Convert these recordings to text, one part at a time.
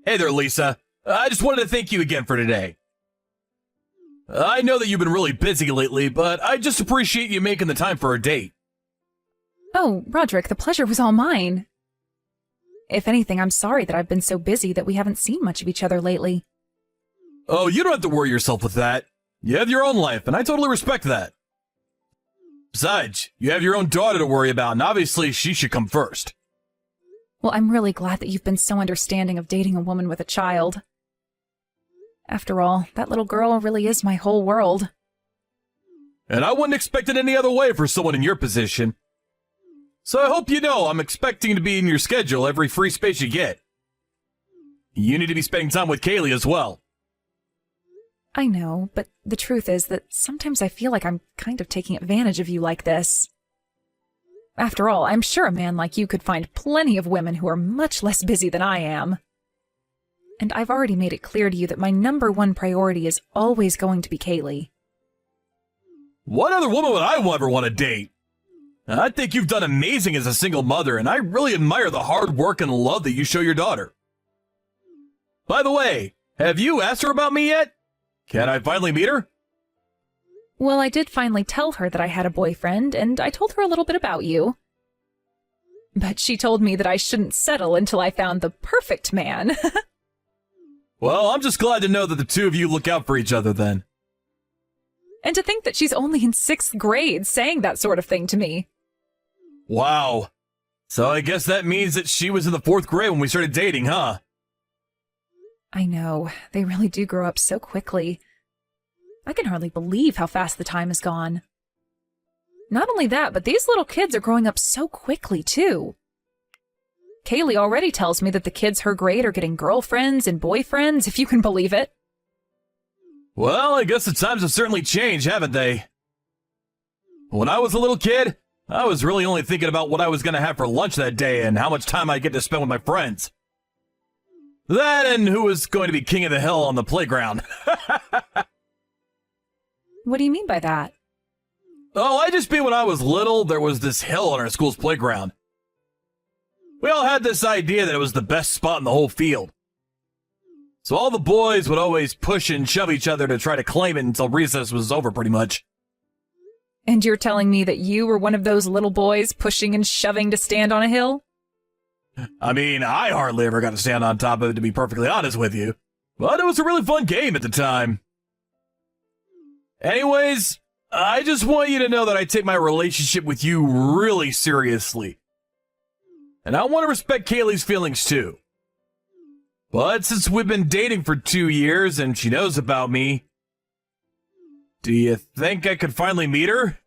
Hey there, Lisa. I just wanted to thank you again for today. I know that you've been really busy lately, but I just appreciate you making the time for a date. Oh, Roderick, the pleasure was all mine. If anything, I'm sorry that I've been so busy that we haven't seen much of each other lately. Oh, you don't have to worry yourself with that. You have your own life, and I totally respect that. Besides, you have your own daughter to worry about, and obviously she should come first. Well, I'm really glad that you've been so understanding of dating a woman with a child. After all, that little girl really is my whole world. And I wouldn't expect it any other way for someone in your position. So I hope you know I'm expecting to be in your schedule every free space you get. You need to be spending time with Kaylee as well. I know, but the truth is that sometimes I feel like I'm kind of taking advantage of you like this. After all, I'm sure a man like you could find plenty of women who are much less busy than I am. And I've already made it clear to you that my #1 priority is always going to be Kaylee. What other woman would I ever want to date? I think you've done amazing as a single mother, and I really admire the hard work and love that you show your daughter. By the way, have you asked her about me yet? Can I finally meet her? Well, I did finally tell her that I had a boyfriend, and I told her a little bit about you. But she told me that I shouldn't settle until I found the perfect man. Well, I'm just glad to know that the two of you look out for each other then. And to think that she's only in 6th grade saying that sort of thing to me. Wow. So I guess that means that she was in the 4th grade when we started dating, huh? I know, they really do grow up so quickly. I can hardly believe how fast the time has gone. Not only that, but these little kids are growing up so quickly, too. Kaylee already tells me that the kids her grade are getting girlfriends and boyfriends, if you can believe it. Well, I guess the times have certainly changed, haven't they? When I was a little kid, I was really only thinking about what I was going to have for lunch that day and how much time I'd get to spend with my friends. That and who was going to be king of the hill on the playground. What do you mean by that? Oh, I just mean when I was little, there was this hill on our school's playground. We all had this idea that it was the best spot in the whole field. So all the boys would always push and shove each other to try to claim it until recess was over, pretty much. And you're telling me that you were one of those little boys pushing and shoving to stand on a hill? I mean, I hardly ever got to stand on top of it, to be perfectly honest with you. But it was a really fun game at the time. Anyways, I just want you to know that I take my relationship with you really seriously. And I want to respect Kaylee's feelings too. But since we've been dating for 2 years and she knows about me, do you think I could finally meet her?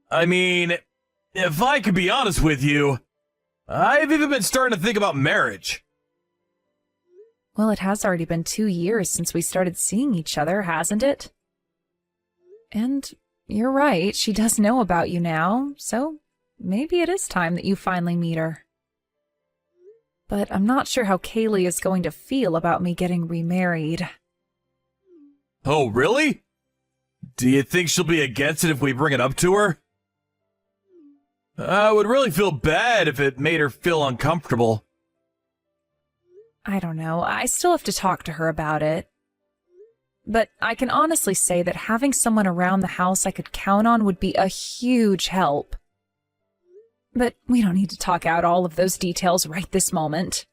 I mean, if I could be honest with you, I've even been starting to think about marriage. Well, it has already been 2 years since we started seeing each other, hasn't it? And you're right, she does know about you now, so maybe it is time that you finally meet her. But I'm not sure how Kaylee is going to feel about me getting remarried. Oh, really? Do you think she'll be against it if we bring it up to her? I would really feel bad if it made her feel uncomfortable. I don't know, I still have to talk to her about it. But I can honestly say that having someone around the house I could count on would be a huge help. But we don't need to talk out all of those details right this moment.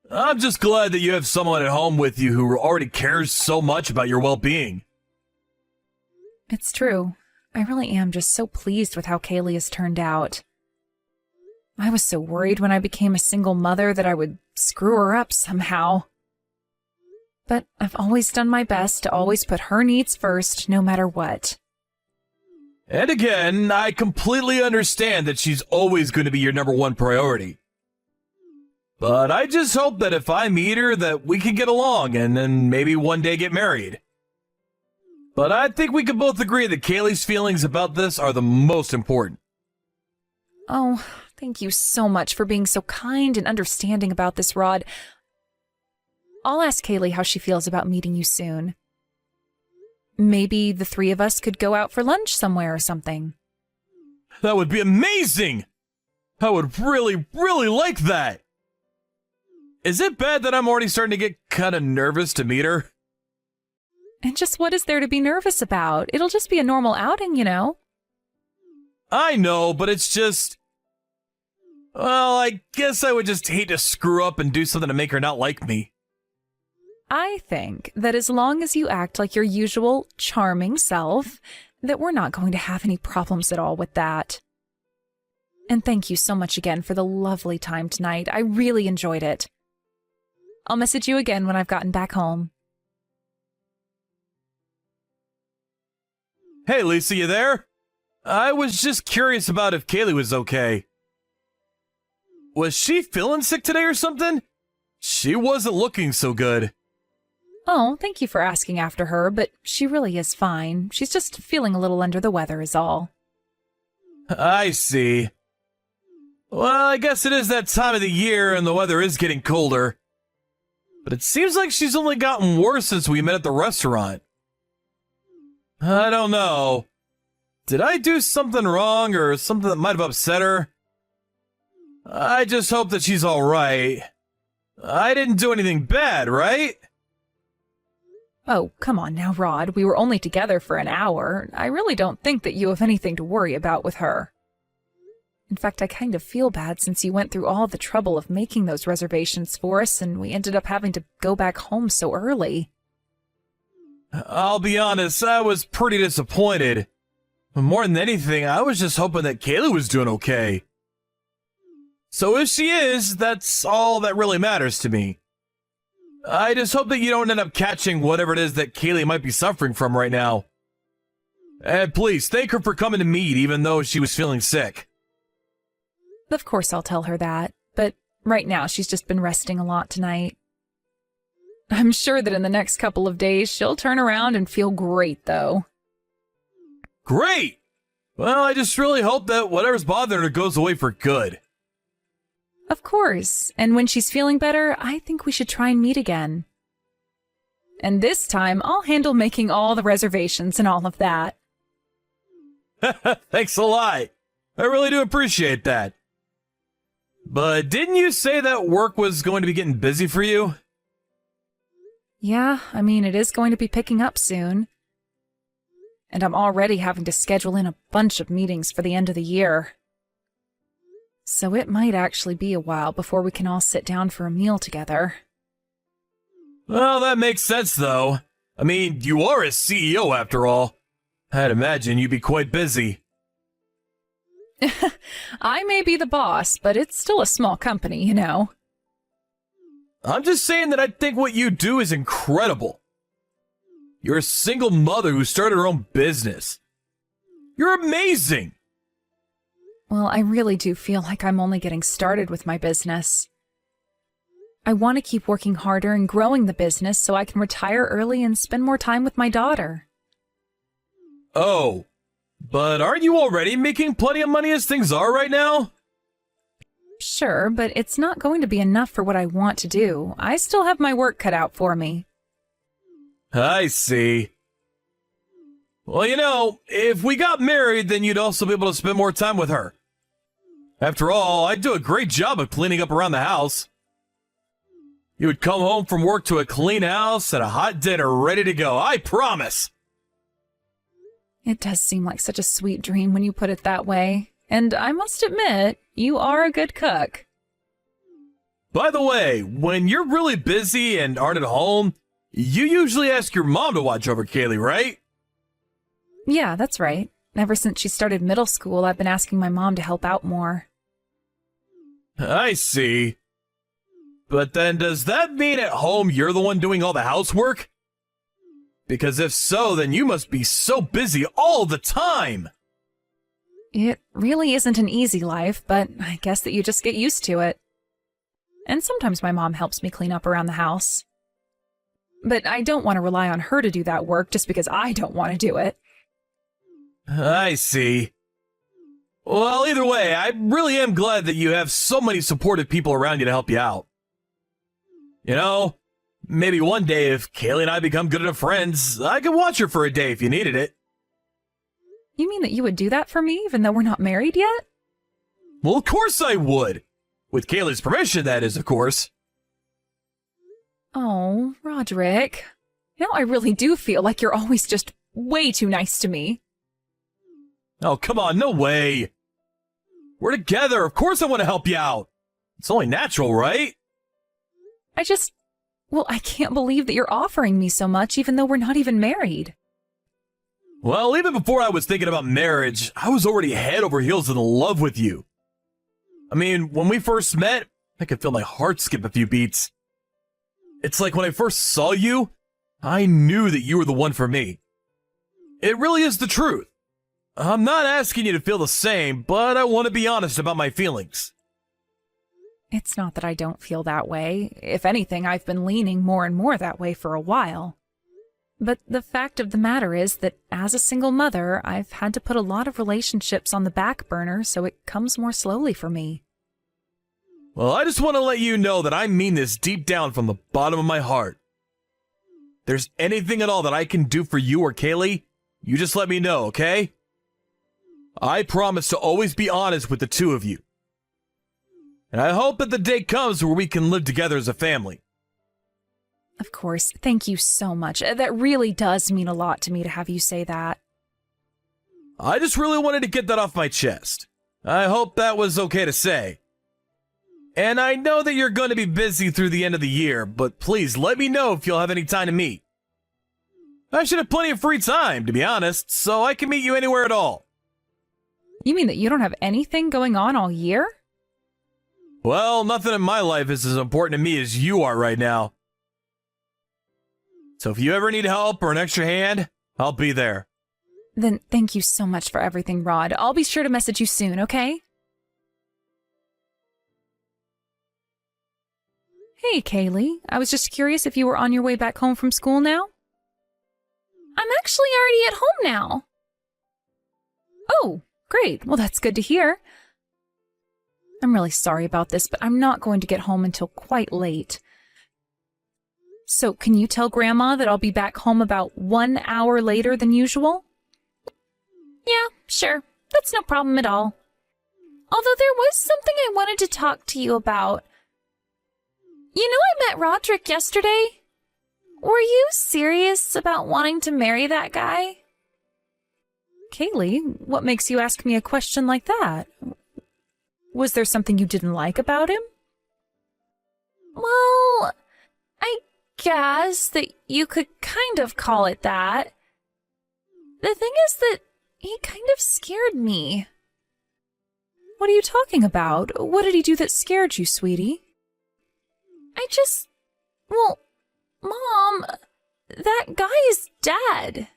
I'm just glad that you have someone at home with you who already cares so much about your well-being. It's true. I really am just so pleased with how Kaylee has turned out. I was so worried when I became a single mother that I would screw her up somehow. But I've always done my best to always put her needs first, no matter what. And again, I completely understand that she's always going to be your #1 priority. But I just hope that if I meet her that we can get along and then maybe one day get married. But I think we can both agree that Kaylee's feelings about this are the most important. Oh, thank you so much for being so kind and understanding about this, Rod. I'll ask Kaylee how she feels about meeting you soon. Maybe the 3 of us could go out for lunch somewhere or something. That would be amazing! I would really, really like that! is it bad that I'm already starting to get kind of nervous to meet her? And just what is there to be nervous about? It'll just be a normal outing, you know. I know, but it's just... Well, I guess I would just hate to screw up and do something to make her not like me. I think that as long as you act like your usual charming self, that we're not going to have any problems at all with that. And thank you so much again for the lovely time tonight. I really enjoyed it. I'll message you again when I've gotten back home. Hey, Lisa, you there? I was just curious about if Kaylee was okay. Was she feeling sick today or something? She wasn't looking so good. Oh, thank you for asking after her, but she really is fine. She's just feeling a little under the weather is all. I see. Well, I guess it is that time of the year and the weather is getting colder. But it seems like she's only gotten worse since we met at the restaurant. I don't know. Did I do something wrong or something that might have upset her? I just hope that she's alright. I didn't do anything bad, right? Oh, come on now, Rod. We were only together for an hour. I really don't think that you have anything to worry about with her. In fact, I kind of feel bad since you went through all the trouble of making those reservations for us and we ended up having to go back home so early. I'll be honest, I was pretty disappointed. More than anything, I was just hoping that Kaylee was doing okay. So if she is, that's all that really matters to me. I just hope that you don't end up catching whatever it is that Kaylee might be suffering from right now. And please, thank her for coming to meet even though she was feeling sick. Of course I'll tell her that, but right now she's just been resting a lot tonight. I'm sure that in the next couple of days she'll turn around and feel great, though. Great! Well, I just really hope that whatever's bothering her goes away for good. Of course, and when she's feeling better, I think we should try and meet again. And this time, I'll handle making all the reservations and all of that. Thanks a lot. I really do appreciate that. But didn't you say that work was going to be getting busy for you? Yeah, I mean, it is going to be picking up soon. And I'm already having to schedule in a bunch of meetings for the end of the year. So it might actually be a while before we can all sit down for a meal together. Well, that makes sense, though. I mean, you are a CEO after all. I'd imagine you'd be quite busy. I may be the boss, but it's still a small company, you know. I'm just saying that I think what you do is incredible. You're a single mother who started her own business. You're amazing! Well, I really do feel like I'm only getting started with my business. I want to keep working harder and growing the business so I can retire early and spend more time with my daughter. Oh, but aren't you already making plenty of money as things are right now? Sure, but it's not going to be enough for what I want to do. I still have my work cut out for me. I see. Well, you know, if we got married, then you'd also be able to spend more time with her. After all, I'd do a great job of cleaning up around the house. You would come home from work to a clean house and a hot dinner ready to go, I promise. It does seem like such a sweet dream when you put it that way. And I must admit, you are a good cook. By the way, when you're really busy and aren't at home, you usually ask your mom to watch over Kaylee, right? Yeah, that's right. Ever since she started middle school, I've been asking my mom to help out more. I see. But then does that mean at home you're the one doing all the housework? Because if so, then you must be so busy all the time. It really isn't an easy life, but I guess that you just get used to it. And sometimes my mom helps me clean up around the house. But I don't want to rely on her to do that work just because I don't want to do it. I see. Well, either way, I really am glad that you have so many supportive people around you to help you out. You know, maybe one day if Kaylee and I become good enough friends, I could watch her for a day if you needed it. You mean that you would do that for me even though we're not married yet? Well, of course I would. With Kaylee's permission, that is, of course. Oh, Roderick. I really do feel like you're always just way too nice to me. Oh, come on, no way. We're together. Of course I want to help you out. It's only natural, right? I can't believe that you're offering me so much even though we're not even married. Well, even before I was thinking about marriage, I was already head over heels in love with you. I mean, when we first met, I could feel my heart skip a few beats. It's like when I first saw you, I knew that you were the one for me. It really is the truth. I'm not asking you to feel the same, but I want to be honest about my feelings. It's not that I don't feel that way. If anything, I've been leaning more and more that way for a while. But the fact of the matter is that as a single mother, I've had to put a lot of relationships on the back burner, so it comes more slowly for me. Well, I just want to let you know that I mean this deep down from the bottom of my heart. If there's anything at all that I can do for you or Kaylee, you just let me know, okay? I promise to always be honest with the two of you. And I hope that the day comes where we can live together as a family. Of course, thank you so much. That really does mean a lot to me to have you say that. I just really wanted to get that off my chest. I hope that was okay to say. And I know that you're going to be busy through the end of the year, but please let me know if you'll have any time to meet. I should have plenty of free time, to be honest, so I can meet you anywhere at all. You mean that you don't have anything going on all year? Well, nothing in my life is as important to me as you are right now. So if you ever need help or an extra hand, I'll be there. Then thank you so much for everything, Rod. I'll be sure to message you soon, okay? Hey, Kaylee. I was just curious if you were on your way back home from school now? I'm actually already at home now. Oh, great. Well, that's good to hear. I'm really sorry about this, but I'm not going to get home until quite late. So, can you tell Grandma that I'll be back home about 1 hour later than usual? Yeah, sure. That's no problem at all. Although there was something I wanted to talk to you about. You know, I met Roderick yesterday. Were you serious about wanting to marry that guy? Kaylee, what makes you ask me a question like that? Was there something you didn't like about him? Well, I guess that you could kind of call it that. The thing is that he kind of scared me. What are you talking about? What did he do that scared you, sweetie? Well, Mom, that guy is dead.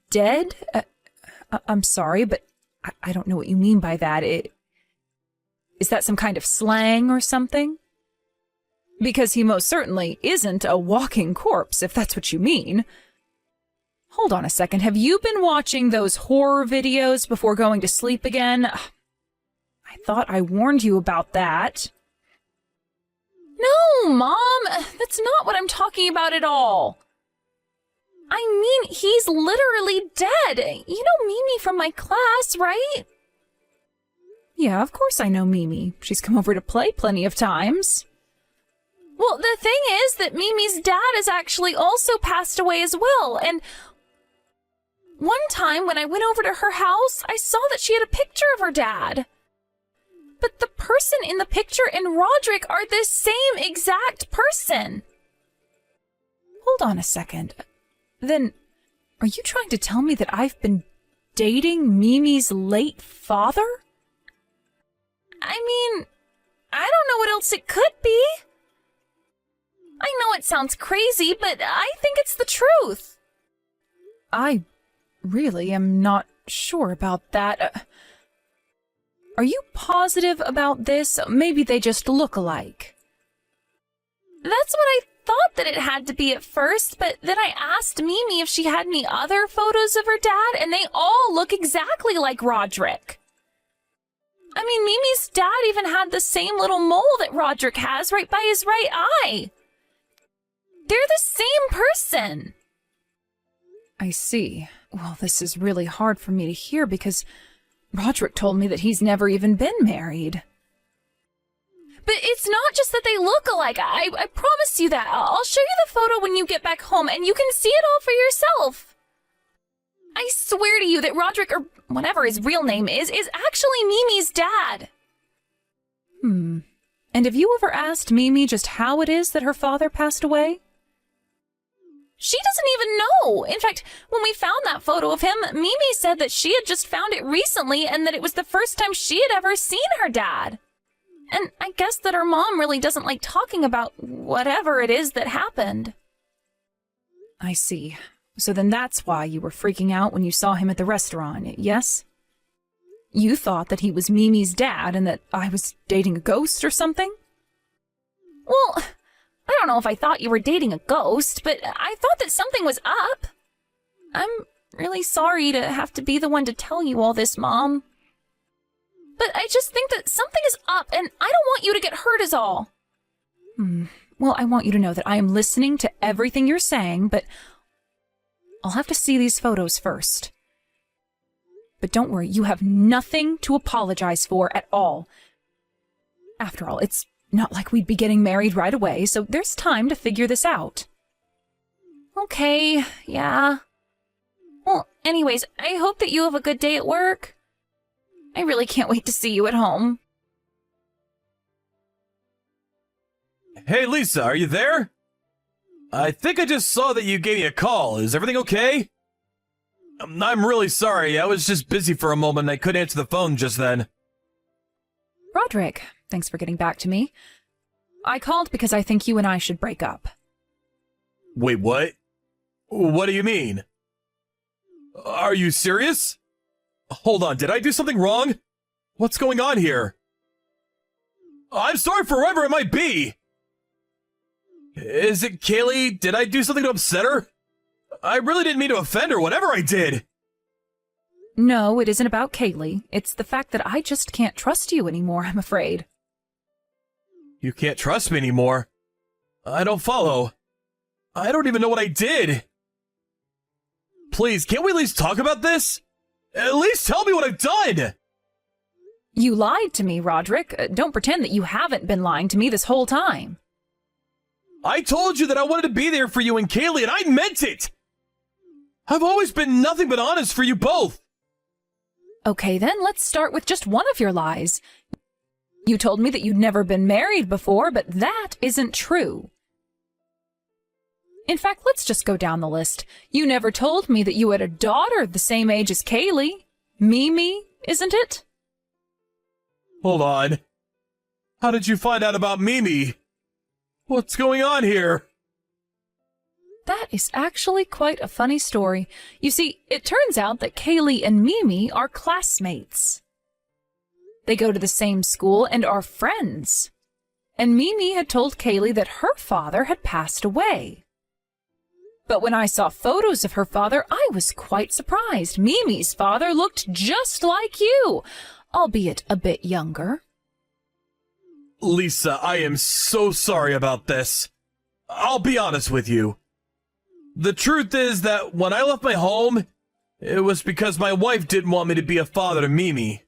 Dead? I'm sorry, but I don't know what you mean by that. Is that some kind of slang or something? Because he most certainly isn't a walking corpse, if that's what you mean. Hold on a second. Have you been watching those horror videos before going to sleep again? I thought I warned you about that. No, Mom, that's not what I'm talking about at all. I mean, he's literally dead. You know Mimi from my class, right? Yeah, of course I know Mimi. She's come over to play plenty of times. Well, the thing is that Mimi's dad has actually also passed away as well, and one time when I went over to her house, I saw that she had a picture of her dad. But the person in the picture and Roderick are the same exact person. Hold on a second. Then, are you trying to tell me that I've been dating Mimi's late father? I mean, I don't know what else it could be. I know it sounds crazy, but I think it's the truth. I really am not sure about that. Are you positive about this? Maybe they just look alike. That's what I thought that it had to be at first, but then I asked Mimi if she had any other photos of her dad, and they all look exactly like Roderick. I mean, Mimi's dad even had the same little mole that Roderick has right by his right eye. They're the same person. I see. Well, this is really hard for me to hear because Roderick told me that he's never even been married. But it's not just that they look alike. I promise you that. I'll show you the photo when you get back home, and you can see it all for yourself. I swear to you that Roderick, or whatever his real name is actually Mimi's dad. And have you ever asked Mimi just how it is that her father passed away? She doesn't even know. In fact, when we found that photo of him, Mimi said that she had just found it recently and that it was the first time she had ever seen her dad. And I guess that her mom really doesn't like talking about whatever it is that happened. I see. So then that's why you were freaking out when you saw him at the restaurant, yes? You thought that he was Mimi's dad and that I was dating a ghost or something? Well, I don't know if I thought you were dating a ghost, but I thought that something was up. I'm really sorry to have to be the one to tell you all this, Mom. But I just think that something is up, and I don't want you to get hurt is all. Well, I want you to know that I am listening to everything you're saying, but I'll have to see these photos first. But don't worry, you have nothing to apologize for at all. After all, it's not like we'd be getting married right away, so there's time to figure this out. Okay, yeah. Well, anyways, I hope that you have a good day at work. I really can't wait to see you at home. Hey, Lisa, are you there? I think I just saw that you gave me a call. Is everything okay? I'm really sorry. I was just busy for a moment and I couldn't answer the phone just then. Roderick, thanks for getting back to me. I called because I think you and I should break up. Wait, what? What do you mean? Are you serious? Hold on, did I do something wrong? What's going on here? I'm sorry for whoever it might be! Is it Kaylee? Did I do something to upset her? I really didn't mean to offend her, whatever I did! No, it isn't about Kaylee. It's the fact that I just can't trust you anymore, I'm afraid. You can't trust me anymore? I don't follow. I don't even know what I did. Please, can't we at least talk about this? At least tell me what I've done! You lied to me, Roderick. Don't pretend that you haven't been lying to me this whole time. I told you that I wanted to be there for you and Kaylee, and I meant it! I've always been nothing but honest for you both! Okay, then let's start with just one of your lies. You told me that you'd never been married before, but that isn't true. In fact, let's just go down the list. You never told me that you had a daughter the same age as Kaylee. Mimi, isn't it? Hold on. How did you find out about Mimi? What's going on here? That is actually quite a funny story. You see, it turns out that Kaylee and Mimi are classmates. They go to the same school and are friends. And Mimi had told Kaylee that her father had passed away. But when I saw photos of her father, I was quite surprised. Mimi's father looked just like you, albeit a bit younger. Lisa, I am so sorry about this. I'll be honest with you. The truth is that when I left my home, it was because my wife didn't want me to be a father to Mimi.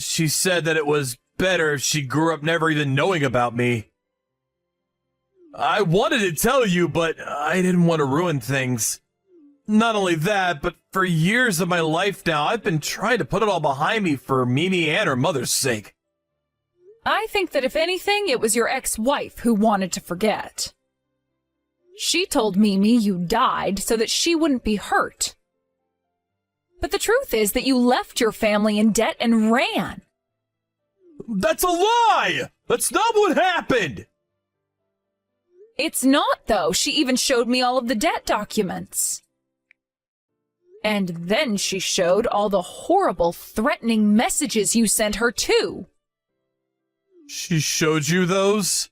She said that it was better if she grew up never even knowing about me. I wanted to tell you, but I didn't want to ruin things. Not only that, but for years of my life now, I've been trying to put it all behind me for Mimi and her mother's sake. I think that if anything, it was your ex-wife who wanted to forget. She told Mimi you died so that she wouldn't be hurt. But the truth is that you left your family in debt and ran. That's a lie! That's not what happened! It's not, though. She even showed me all of the debt documents. And then she showed all the horrible, threatening messages you sent her, too. She showed you those?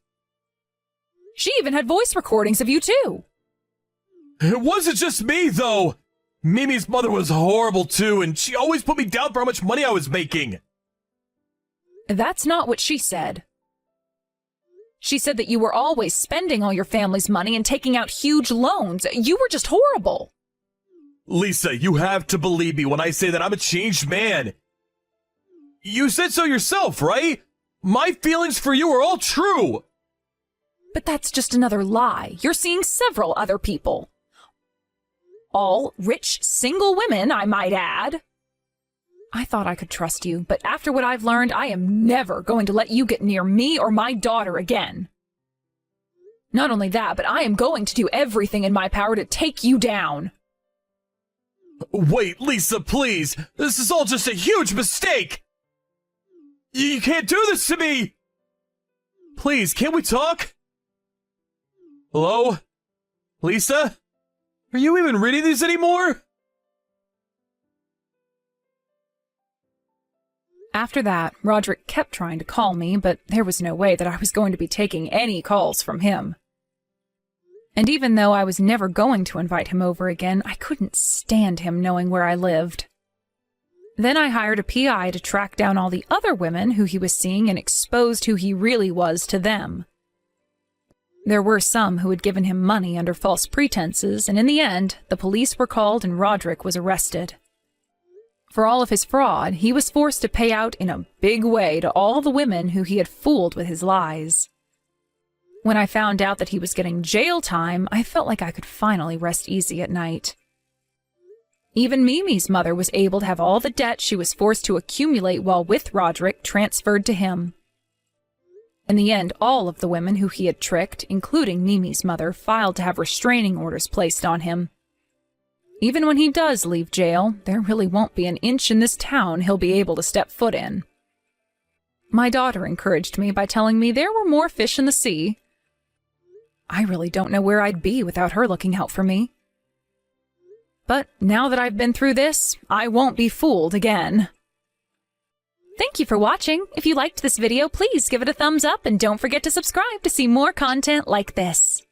She even had voice recordings of you, too. It wasn't just me, though! Mimi's mother was horrible, too, and she always put me down for how much money I was making. That's not what she said. She said that you were always spending all your family's money and taking out huge loans. You were just horrible. Lisa, you have to believe me when I say that I'm a changed man. You said so yourself, right? My feelings for you are all true. But that's just another lie. You're seeing several other people. All rich, single women, I might add. I thought I could trust you, but after what I've learned, I am never going to let you get near me or my daughter again. Not only that, but I am going to do everything in my power to take you down. Wait, Lisa, please. This is all just a huge mistake. You can't do this to me. Please, can't we talk? Hello? Lisa? Are you even reading these anymore? After that, Roderick kept trying to call me, but there was no way that I was going to be taking any calls from him. And even though I was never going to invite him over again, I couldn't stand him knowing where I lived. Then I hired a PI to track down all the other women who he was seeing and exposed who he really was to them. There were some who had given him money under false pretenses, and in the end, the police were called and Roderick was arrested. For all of his fraud, he was forced to pay out in a big way to all the women who he had fooled with his lies. When I found out that he was getting jail time, I felt like I could finally rest easy at night. Even Mimi's mother was able to have all the debt she was forced to accumulate while with Roderick transferred to him. In the end, all of the women who he had tricked, including Mimi's mother, filed to have restraining orders placed on him. Even when he does leave jail, there really won't be an inch in this town he'll be able to step foot in. My daughter encouraged me by telling me there were more fish in the sea. I really don't know where I'd be without her looking out for me. But now that I've been through this, I won't be fooled again. Thank you for watching. If you liked this video, please give it a thumbs up and don't forget to subscribe to see more content like this.